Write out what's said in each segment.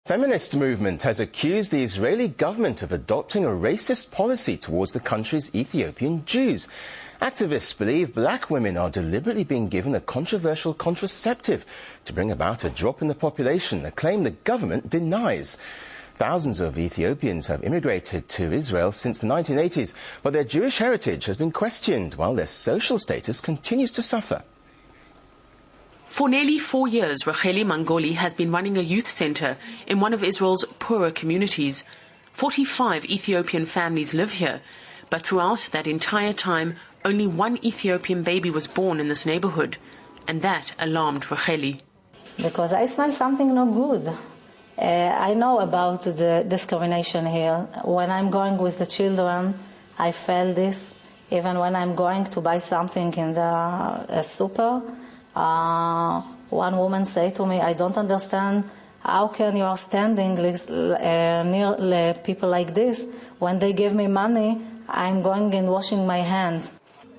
Feminist movement has accused the Israeli government of adopting a racist policy towards the country's Ethiopian Jews. Activists believe black women are deliberately being given a controversial contraceptive to bring about a drop in the population, a claim the government denies. Thousands of Ethiopians have immigrated to Israel since the 1980s, but their Jewish heritage has been questioned while their social status continues to suffer. For nearly 4 years, Racheli Mangoli has been running a youth center in one of Israel's poorer communities. 45 Ethiopian families live here, but throughout that entire time, only one Ethiopian baby was born in this neighborhood, and that alarmed Racheli. Because I smell something not good. I know about the discrimination here. When I'm going with the children, I feel this. Even when I'm going to buy something in the super, one woman said to me, I don't understand how can you are standing near people like this. When they give me money, I'm going and washing my hands.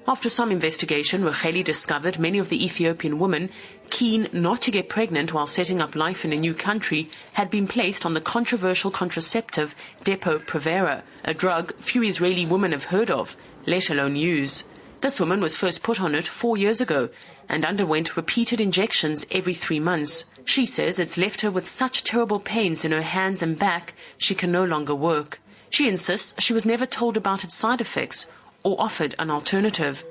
After some investigation, Racheli discovered many of the Ethiopian women, keen not to get pregnant while setting up life in a new country, had been placed on the controversial contraceptive Depo-Provera, a drug few Israeli women have heard of, let alone use. This woman was first put on it 4 years ago and underwent repeated injections every 3 months. She says it's left her with such terrible pains in her hands and back she can no longer work. She insists she was never told about its side effects or offered an alternative.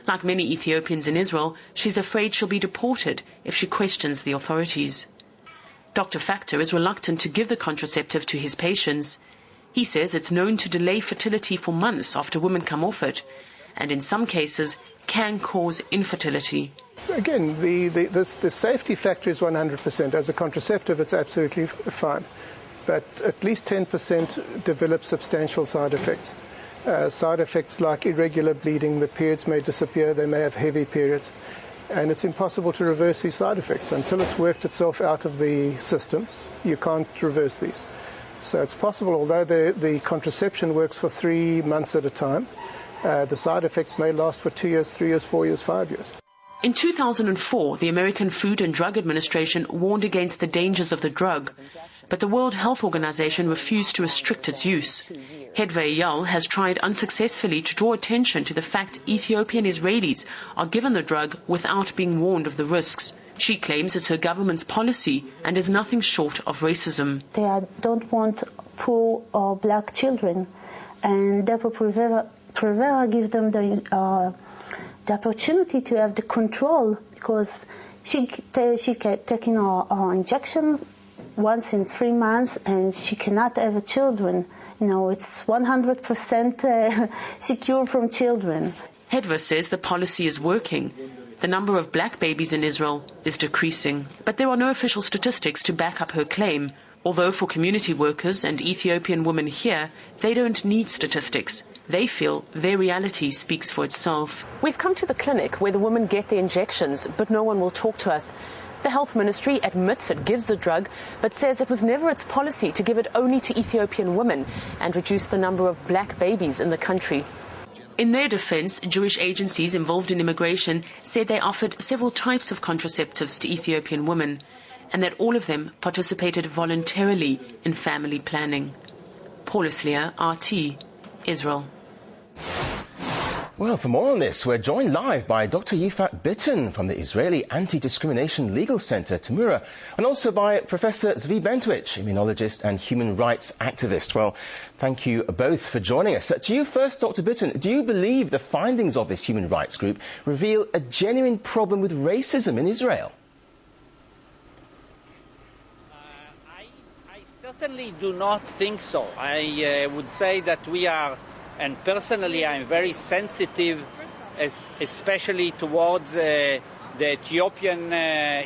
Like many Ethiopians in Israel, she's afraid she'll be deported if she questions the authorities. Dr. Factor is reluctant to give the contraceptive to his patients. He says it's known to delay fertility for months after women come off it, and in some cases can cause infertility. Again, the safety factor is 100%. As a contraceptive, it's absolutely fine. But at least 10% develop substantial side effects. Side effects like irregular bleeding, the periods may disappear, they may have heavy periods. And it's impossible to reverse these side effects. Until it's worked itself out of the system, you can't reverse these. So it's possible, although the contraception works for 3 months at a time, the side effects may last for 2 years, 3 years, 4 years, 5 years. In 2004, the American Food and Drug Administration warned against the dangers of the drug, but the World Health Organization refused to restrict its use. Hedva Eyal has tried unsuccessfully to draw attention to the fact Ethiopian Israelis are given the drug without being warned of the risks. She claims it's her government's policy and is nothing short of racism. They don't want poor or black children, and Depo-Provera gives them the opportunity to have the control, because she taking her injection once in 3 months and she cannot have children. You know, it's 100% secure from children. Hedva says the policy is working. The number of black babies in Israel is decreasing, but there are no official statistics to back up her claim, although for community workers and Ethiopian women here, they don't need statistics. They feel their reality speaks for itself. We've come to the clinic where the women get their injections, but no one will talk to us. The health ministry admits it gives the drug, but says it was never its policy to give it only to Ethiopian women and reduce the number of black babies in the country. In their defense, Jewish agencies involved in immigration said they offered several types of contraceptives to Ethiopian women, and that all of them participated voluntarily in family planning. Paula Slier, RT, Israel. Well, for more on this, we're joined live by Dr. Yifat Bitton from the Israeli Anti-Discrimination Legal Center, Tamura, and also by Professor Zvi Bentwich, immunologist and human rights activist. Well, thank you both for joining us. To you first, Dr. Bitton, do you believe the findings of this human rights group reveal a genuine problem with racism in Israel? I certainly do not think so. I would say that we are, and personally I'm very sensitive, especially towards the Ethiopian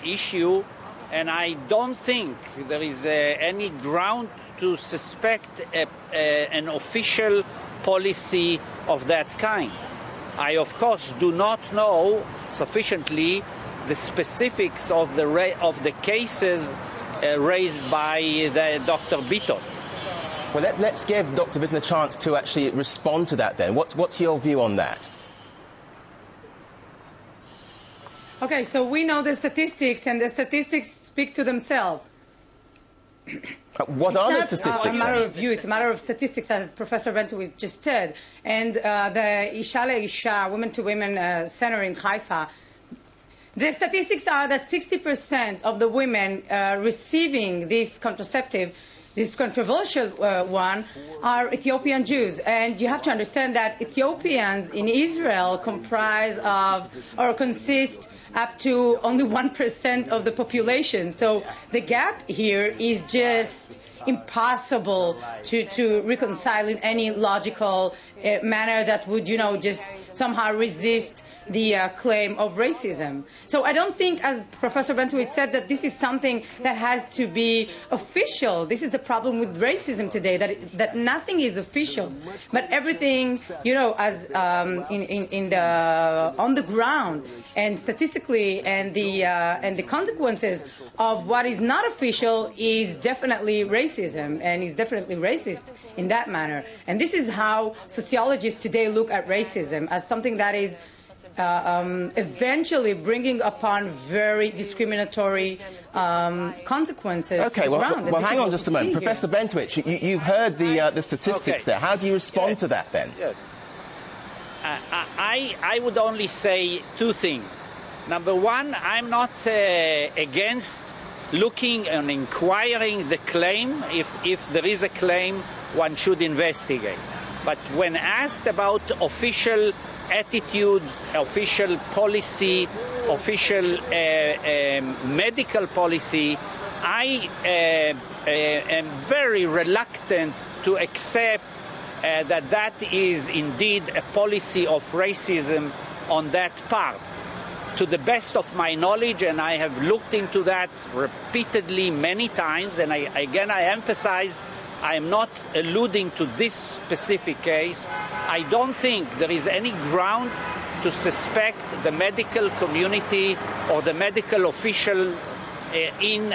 issue, and I don't think there is any ground to suspect an official policy of that kind. I, of course, do not know sufficiently the specifics of the cases raised by Dr. Bitton. Well, let's give Dr. Bitton a chance to actually respond to that then. What's your view on that? Okay, so we know the statistics, and the statistics speak to themselves. What are the statistics? It's not a matter of view, it's a matter of statistics, as Professor Bentowitz just said. And the Isha Leisha, women-to-women center in Haifa, the statistics are that 60% of the women receiving this contraceptive, this controversial one, are Ethiopian Jews. And you have to understand that Ethiopians in Israel comprise of, or consist up to only 1% of the population. So the gap here is just impossible to reconcile in any logical manner that would, just somehow resist the claim of racism. So I don't think, as Professor Bentowitz said, that this is something that has to be official. This is the problem with racism today, that nothing is official, but everything, as on the ground and statistically, and the consequences of what is not official is definitely racism, and is definitely racist in that manner. And this is how sociologists today look at racism, as something that is eventually bringing upon very discriminatory consequences. Okay, well, hang on just a moment. Professor Bentowitz, you've heard the statistics there. How do you respond to that then? Yes. I would only say two things. Number one, I'm not against looking and inquiring the claim. If there is a claim, one should investigate. But when asked about official attitudes, official policy, official medical policy, I am very reluctant to accept that is indeed a policy of racism on that part. To the best of my knowledge, and I have looked into that repeatedly many times, and I emphasize, I am not alluding to this specific case. I don't think there is any ground to suspect the medical community or the medical official in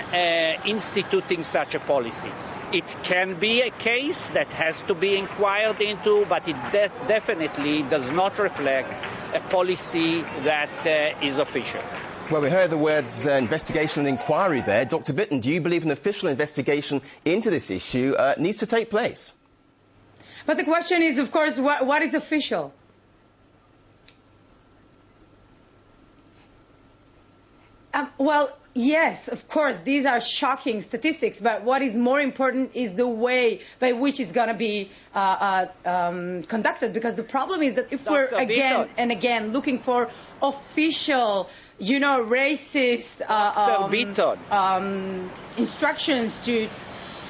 instituting such a policy. It can be a case that has to be inquired into, but it definitely does not reflect a policy that is official. Well, we heard the words investigation and inquiry there. Dr. Bitton, do you believe an official investigation into this issue needs to take place? But the question is, of course, what is official? Well, yes, of course, these are shocking statistics, but what is more important is the way by which it's going to be conducted, because the problem is that if we're again and again looking for official, racist instructions to...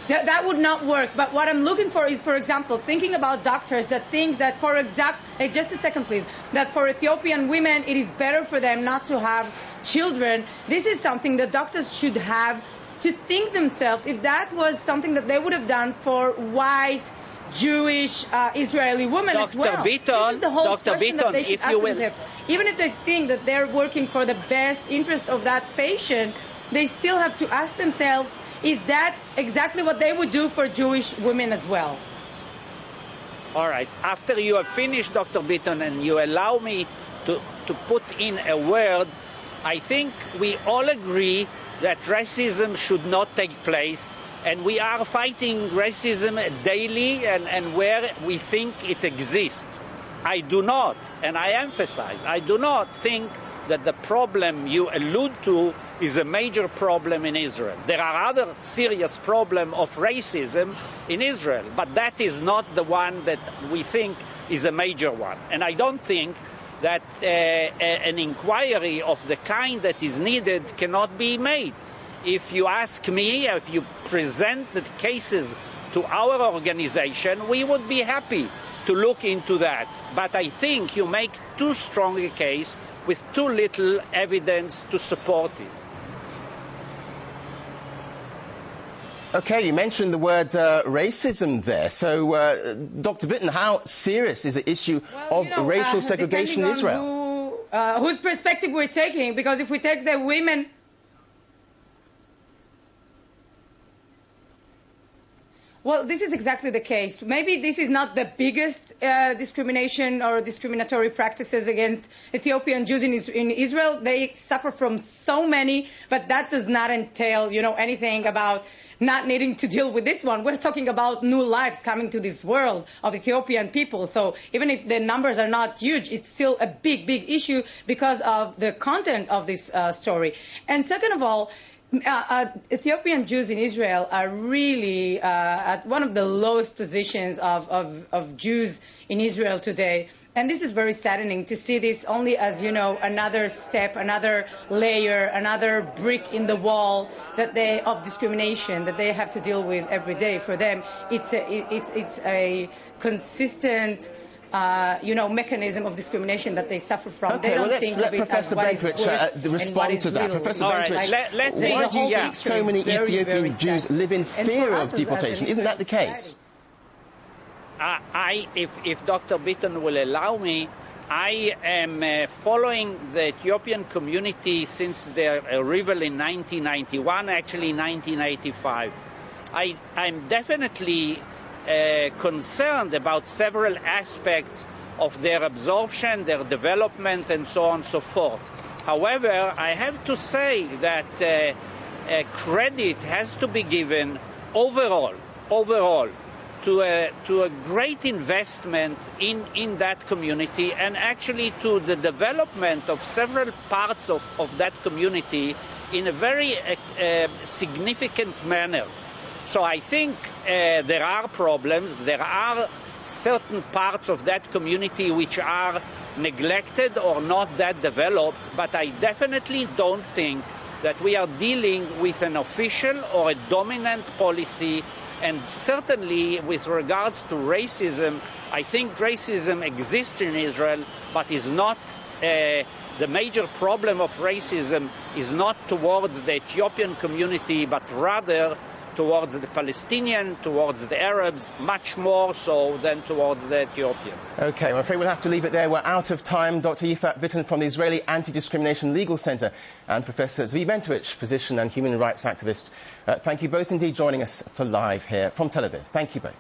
That would not work. But what I'm looking for is, for example, thinking about doctors that think that, for example, just a second, please, that for Ethiopian women, it is better for them not to have children. This is something that doctors should have to think themselves if that was something that they would have done for white, Jewish, Israeli women as well. This is the whole question that they should ask themselves. Even if they think that they're working for the best interest of that patient, they still have to ask themselves, is that exactly what they would do for Jewish women as well? All right. After you have finished, Dr. Bitton, and you allow me to put in a word, I think we all agree that racism should not take place, and we are fighting racism daily and where we think it exists. I do not, and I emphasize, I do not think that the problem you allude to is a major problem in Israel. There are other serious problems of racism in Israel, but that is not the one that we think is a major one. And I don't think that an inquiry of the kind that is needed cannot be made. If you ask me, if you present the cases to our organization, we would be happy to look into that. But I think you make too strong a case with too little evidence to support it. Okay, you mentioned the word racism there. So, Dr. Bitton, how serious is the issue of racial segregation in Israel? Whose perspective we're taking, because if we take the women... Well, this is exactly the case. Maybe this is not the biggest discrimination or discriminatory practices against Ethiopian Jews in Israel. They suffer from so many, but that does not entail, anything about not needing to deal with this one. We're talking about new lives coming to this world of Ethiopian people. So even if the numbers are not huge, it's still a big, big issue because of the content of this story. And second of all, Ethiopian Jews in Israel are really at one of the lowest positions of Jews in Israel today. And this is very saddening to see this only as, another step, another layer, another brick in the wall of discrimination that they have to deal with every day. For them, it's a consistent mechanism of discrimination that they suffer from. Okay, they don't think let of it Professor as what Bentwich respond to that. Little. Professor All right, Bentwich, why do you think so many Ethiopian Jews live in fear of deportation? Isn't that the case? If Dr. Bitton will allow me, I am following the Ethiopian community since their arrival in 1991, actually 1985. I'm definitely concerned about several aspects of their absorption, their development, and so on and so forth. However, I have to say that credit has to be given overall to a great investment in that community, and actually to the development of several parts of that community in a very significant manner. So I think there are problems. There are certain parts of that community which are neglected or not that developed, but I definitely don't think that we are dealing with an official or a dominant policy. And certainly with regards to racism, I think racism exists in Israel, but is not the major problem of racism is not towards the Ethiopian community, but rather towards the Palestinian, towards the Arabs, much more so than towards the Ethiopian. OK, I'm afraid we'll have to leave it there. We're out of time. Dr. Yifat Bitton from the Israeli Anti-Discrimination Legal Center and Professor Zvi Bentwich, physician and human rights activist. Thank you both indeed joining us for Live here from Tel Aviv. Thank you both.